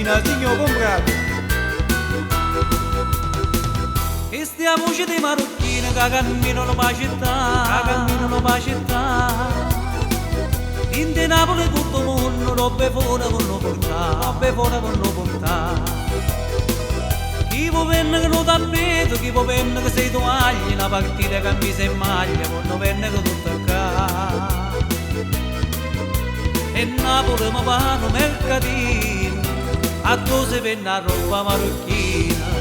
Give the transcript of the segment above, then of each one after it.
marocchina, signor comprato. E stia voce di marocchine che camminano per la città, in de Napoli tutto il mondo, robe fuori vanno portare. Chi può venne che non tappeto, chi può venne che sei toagli, una partita camisa e maglia, quando venne che tutto accade. E Napoli mi fanno mercatino, a dove venne la roba marocchina.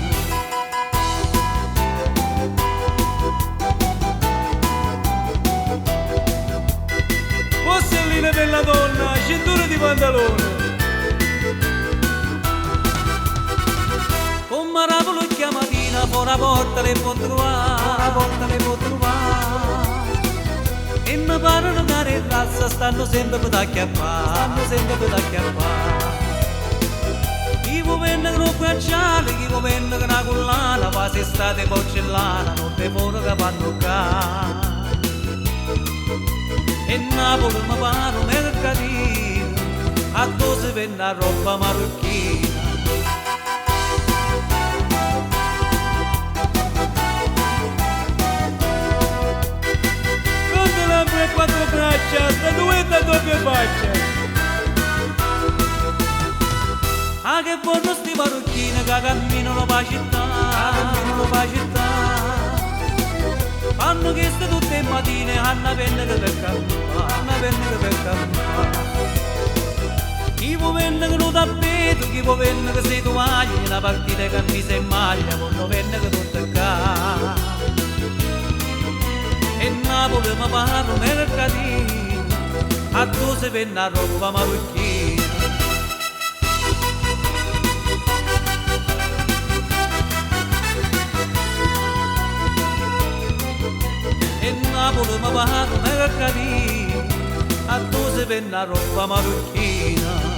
Porcellina per la donna, cintura di pantalone. Con marapolo chiamatina, fuori la porta le può trovare. E mi parlano che le razze stanno sempre per acchiappare. Chi può vendere che non bracciale, chi può vendere che una collana, quasi estate porcellana, non te fuori che fanno ca. E Napoli mi pare un mercatino, a dove vende la roba marocchina. Quante labbra e quattro braccia, statuetta a doppia faccia. Ah, che buono sti marocchini che camminano per la città. Fanno queste tutte le mattine, hanno penna che per campare. Chi può vendere che non tappeto, chi può vendere che sei toagli, una partita di camisa e maglia, quando venne che tutto accade. E Napoli mi pare un mercatino, a dove venne la roba marocchina. E Napoli mi pare un mercatino, a dove venne la roba marocchina.